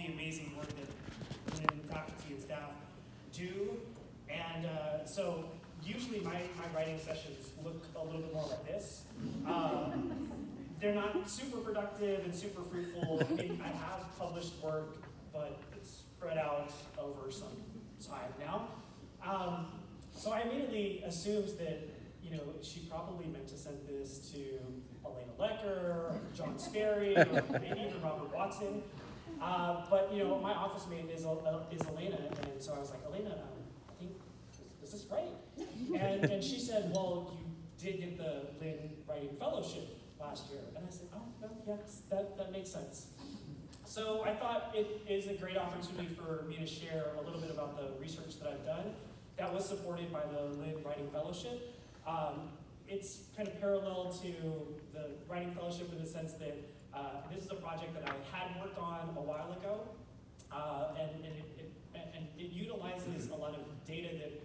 the amazing work that Lynn faculty and staff do. And so usually my writing sessions look a little bit more like this. They're not super productive and super fruitful. I mean, I have published work, but it's spread out over some time now. So I immediately assumed that, she probably meant to send this to Elena Lecker, or John Sperry, or maybe even Robert Watson. But my office mate is Elena, and so I was like, Elena, I think, is this right? And she said, well, you did get the Lynn Writing Fellowship last year. And I said, oh, well, yes, that makes sense. So I thought it is a great opportunity for me to share a little bit about the research that I've done that was supported by the Lynn Writing Fellowship. It's kind of parallel to the Writing Fellowship in the sense that this is a project that I had worked on a while ago, and it utilizes a lot of data that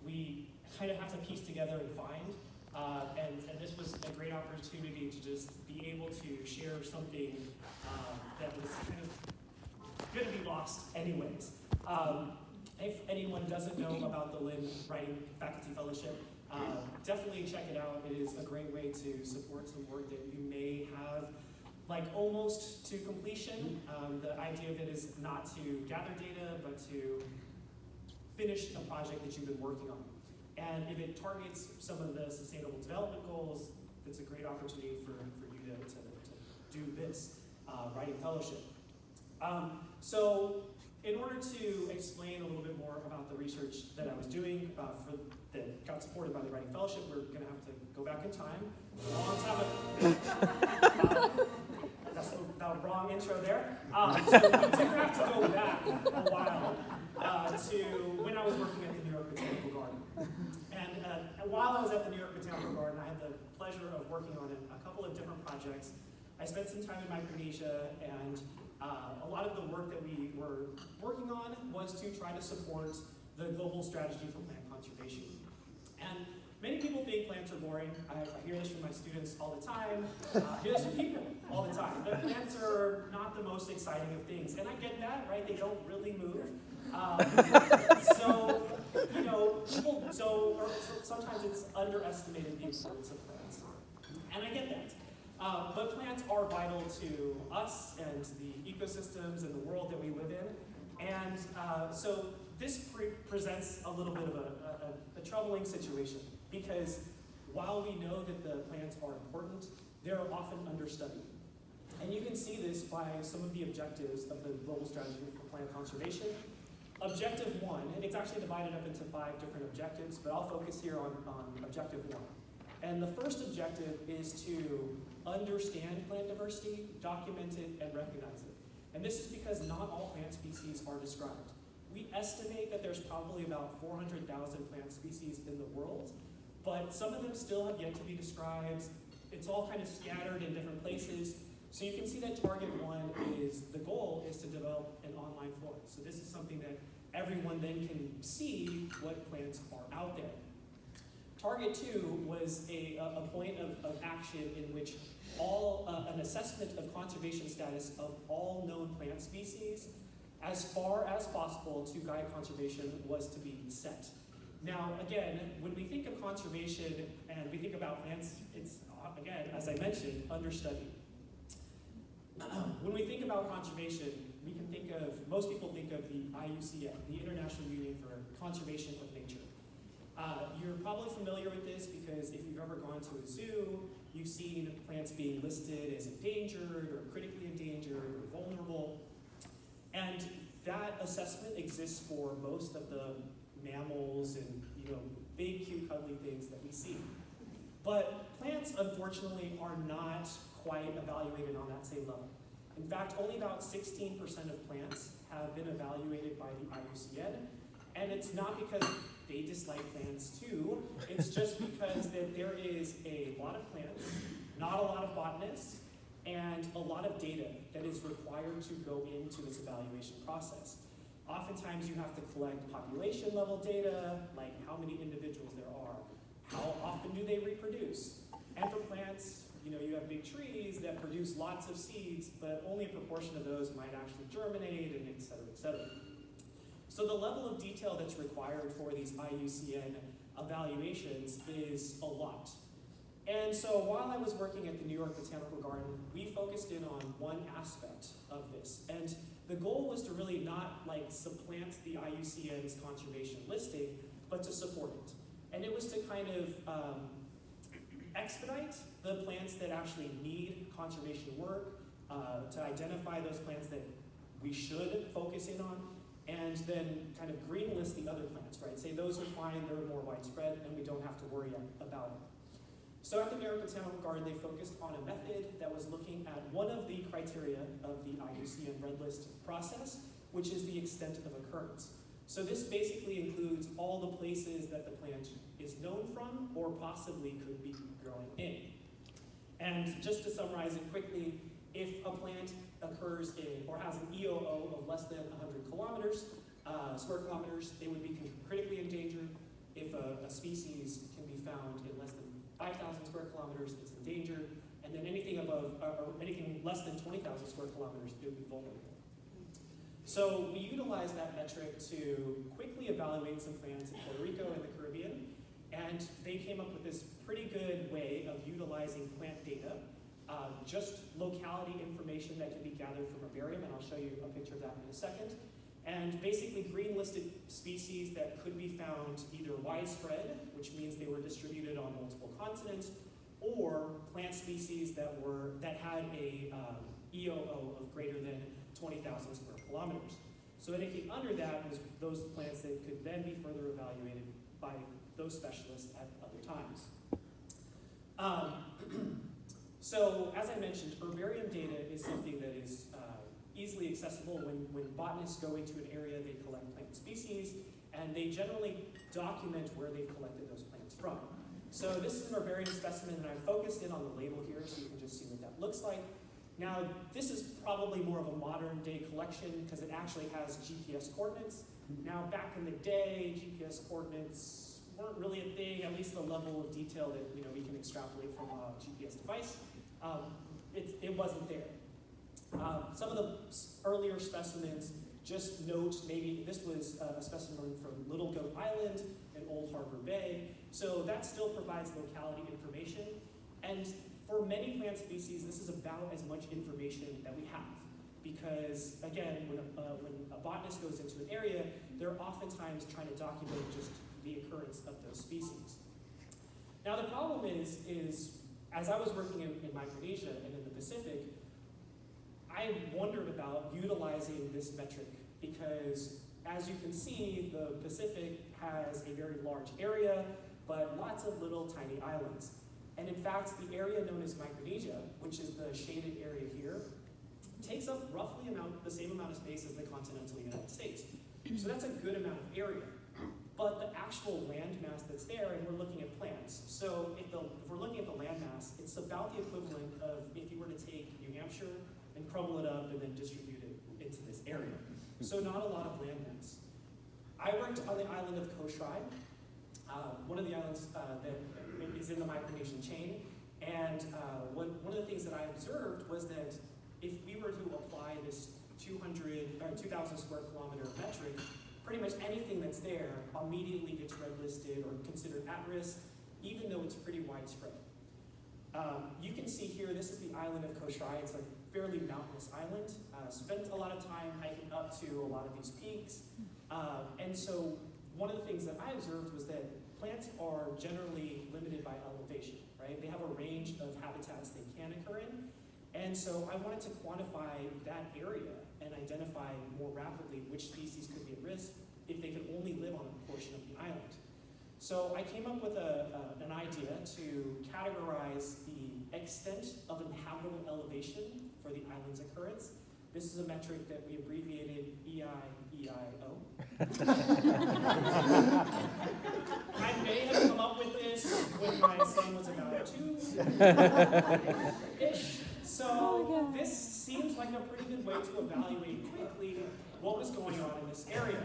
we kind of have to piece together and find. And this was a great opportunity to just be able to share something that was kind of going to be lost anyways. If anyone doesn't know about the Lynn Writing Faculty Fellowship, definitely check it out. It is a great way to support some work that you may have almost to completion. The idea of it is not to gather data, but to finish a project that you've been working on. And if it targets some of the Sustainable Development Goals, it's a great opportunity for you to do this Writing Fellowship. So in order to explain a little bit more about the research that I was doing that got supported by the Writing Fellowship, we're going to have to go back in time. A long time ago. That's the wrong intro there. So we do have to go back a while to when I was working at the New York Botanical Garden. And while I was at the New York Botanical Garden, I had the pleasure of working on a couple of different projects. I spent some time in Micronesia, and a lot of the work that we were working on was to try to support the global strategy for plant conservation. And many people think plants are boring. I hear this from my students all the time. I hear this from people all the time. But plants are not the most exciting of things. And I get that, right? They don't really move. So sometimes it's underestimated the importance of plants. And I get that. But plants are vital to us and the ecosystems and the world that we live in. And so this presents a little bit of a troubling situation, because while we know that the plants are important, they're often understudied. And you can see this by some of the objectives of the Global Strategy for Plant Conservation. Objective 1, and it's actually divided up into 5 different objectives, but I'll focus here on Objective 1. And the first objective is to understand plant diversity, document it, and recognize it. And this is because not all plant species are described. We estimate that there's probably about 400,000 plant species in the world, but some of them still have yet to be described. It's all kind of scattered in different places. So you can see that target 1 is, the goal is to develop an online flora. So this is something that everyone then can see what plants are out there. Target 2 was a point of action in which an assessment of conservation status of all known plant species, as far as possible to guide conservation, was to be set. Now, again, when we think of conservation and we think about plants, it's, again, as I mentioned, understudied. When we think about conservation, we can think of, most people think of the IUCN, the International Union for Conservation of Nature. You're probably familiar with this because if you've ever gone to a zoo, you've seen plants being listed as endangered or critically endangered or vulnerable. And that assessment exists for most of the mammals and big, cute, cuddly things that we see. But plants, unfortunately, are not quite evaluated on that same level. In fact, only about 16% of plants have been evaluated by the IUCN, and it's not because they dislike plants too, it's just because that there is a lot of plants, not a lot of botanists, and a lot of data that is required to go into this evaluation process. Oftentimes you have to collect population level data, like how many individuals there are, how often do they reproduce, and for plants, you have big trees that produce lots of seeds, but only a proportion of those might actually germinate, and et cetera, et cetera. So the level of detail that's required for these IUCN evaluations is a lot. And so while I was working at the New York Botanical Garden, we focused in on one aspect of this. And the goal was to really not supplant the IUCN's conservation listing, but to support it. And it was to kind of expedite the plants that actually need conservation work, to identify those plants that we should focus in on, and then kind of green list the other plants, right? Say those are fine, they're more widespread, and we don't have to worry about it. So at the New York Botanical Garden, they focused on a method that was looking at one of the criteria of the IUCN Red List process, which is the extent of occurrence. So this basically includes all the places that the plant is known from or possibly could be growing in. And just to summarize it quickly, if a plant occurs in or has an EOO of less than 100 square kilometers, they would be critically endangered. If a species can be found in less than 5,000 square kilometers, it's endangered, and then anything above, or anything less than 20,000 square kilometers, it would be vulnerable. So we utilized that metric to quickly evaluate some plants in Puerto Rico and the Caribbean, and they came up with this pretty good way of utilizing plant data, just locality information that can be gathered from herbarium, and I'll show you a picture of that in a second, and basically green listed species that could be found either widespread, which means they were distributed on multiple continents, or plant species that had a EOO of greater than 20,000 square kilometers. So anything under that was those plants that could then be further evaluated by those specialists at other times. So as I mentioned, herbarium data is something that is easily accessible. When botanists go into an area, they collect plant species, and they generally document where they've collected those plants from. So this is an herbarium specimen, and I focused in on the label here so you can just see what that looks like. Now, this is probably more of a modern day collection because it actually has GPS coordinates. Now, back in the day, GPS coordinates weren't really a thing, at least the level of detail that we can extrapolate from a GPS device. It wasn't there. Some of the earlier specimens just note maybe this was a specimen from Little Goat Island in Old Harbor Bay. So that still provides locality information. And for many plant species, this is about as much information that we have. Because again, when a botanist goes into an area, they're oftentimes trying to document just the occurrence of those species. Now the problem is as I was working in Micronesia and in the Pacific, I wondered about utilizing this metric because, as you can see, the Pacific has a very large area, but lots of little tiny islands. And in fact, the area known as Micronesia, which is the shaded area here, takes up roughly the same amount of space as the continental United States. So that's a good amount of area. But the actual land mass that's there, and we're looking at plants. So if we're looking at the land mass, it's about the equivalent of if you were to take New Hampshire and crumble it up and then distribute it into this area. So not a lot of land mass. I worked on the island of Koshrai, one of the islands that is in the Micronesian chain. And one of the things that I observed was that if we were to apply this 2,000 square kilometer metric, pretty much anything that's there immediately gets red listed or considered at risk, even though it's pretty widespread. You can see here, this is the island of Koshrai. It's a fairly mountainous island. Spent a lot of time hiking up to a lot of these peaks. And so one of the things that I observed was that plants are generally limited by elevation, right? They have a range of habitats they can occur in. And so I wanted to quantify that area and identify more rapidly which species could be at risk if they could only live on a portion of the island. So I came up with an idea to categorize the extent of inhabitable elevation for the island's occurrence. This is a metric that we abbreviated EIEIO. I may have come up with this when my son was about 2-ish. So this seems like a pretty good way to evaluate quickly what was going on in this area.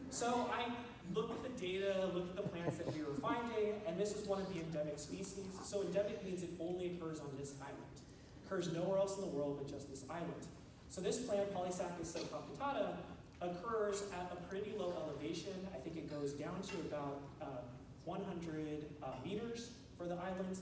So I looked at the data, looked at the plants that we were finding, and this is one of the endemic species. So endemic means it only occurs on this island. It occurs nowhere else in the world but just this island. So this plant, Polysaccus subcomputata, occurs at a pretty low elevation. I think it goes down to about 100 meters for the island.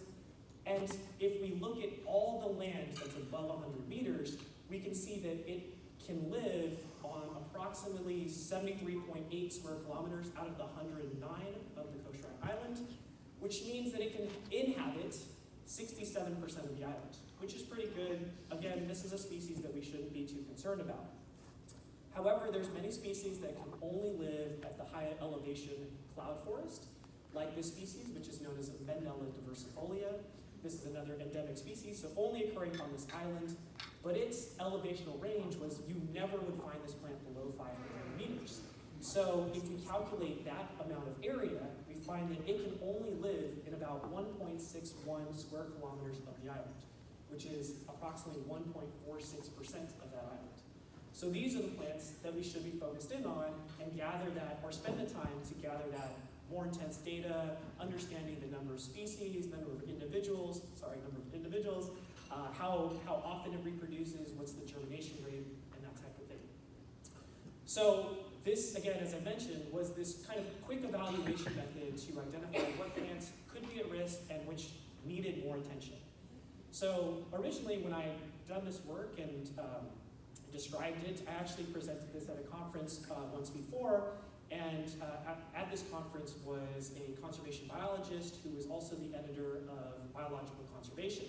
And if we look at all the land that's above 100 meters, we can see that it can live on approximately 73.8 square kilometers out of the 109 of the Cochran Island, which means that it can inhabit 67% of the island, which is pretty good. Again, this is a species that we shouldn't be too concerned about. However, there's many species that can only live at the high elevation cloud forest, like this species, which is known as Mendella diversifolia. This is another endemic species, so only occurring on this island, but its elevational range was you never would find this plant below 500 meters. So if we calculate that amount of area, we find that it can only live in about 1.61 square kilometers of the island, which is approximately 1.46% of that island. So these are the plants that we should be focused in on and gather that, or spend the time to gather that more intense data, understanding the number of species, number of individuals, how often it reproduces, what's the germination rate, and that type of thing. So this, again, as I mentioned, was this kind of quick evaluation method to identify what plants could be at risk and which needed more attention. So originally, when I done this work and described it, I actually presented this at a conference once before, and at this conference was a conservation biologist who was also the editor of Biological Conservation.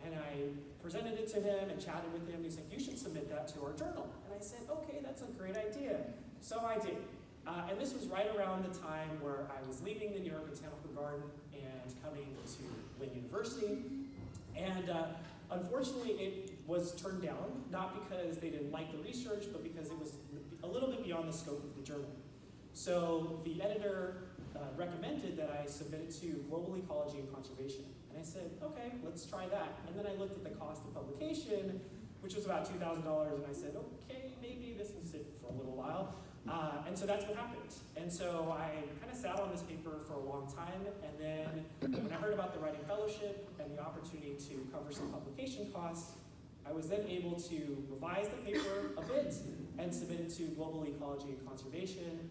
And I presented it to him and chatted with him. He's like, you should submit that to our journal. And I said, okay, that's a great idea. So I did. And this was right around the time where I was leaving the New York Botanical Garden and coming to Wayne University. And unfortunately, it was turned down, not because they didn't like the research, but because it was a little bit beyond the scope of the journal. So the editor recommended that I submit it to Global Ecology and Conservation. And I said, okay, let's try that. And then I looked at the cost of publication, which was about $2,000, and I said, okay, maybe this will sit for a little while. And so that's what happened. And so I kind of sat on this paper for a long time, and then when I heard about the Writing Fellowship and the opportunity to cover some publication costs, I was then able to revise the paper a bit and submit it to Global Ecology and Conservation,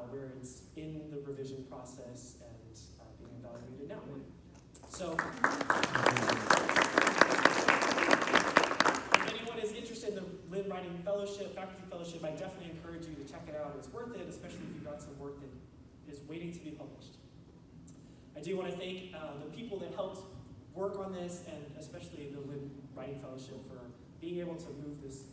where it's in the revision process and being evaluated now. So, if anyone is interested in the Lynn Writing Fellowship, Faculty Fellowship, I definitely encourage you to check it out. It's worth it, especially if you've got some work that is waiting to be published. I do want to thank the people that helped work on this, and especially the Lynn Writing Fellowship for being able to move this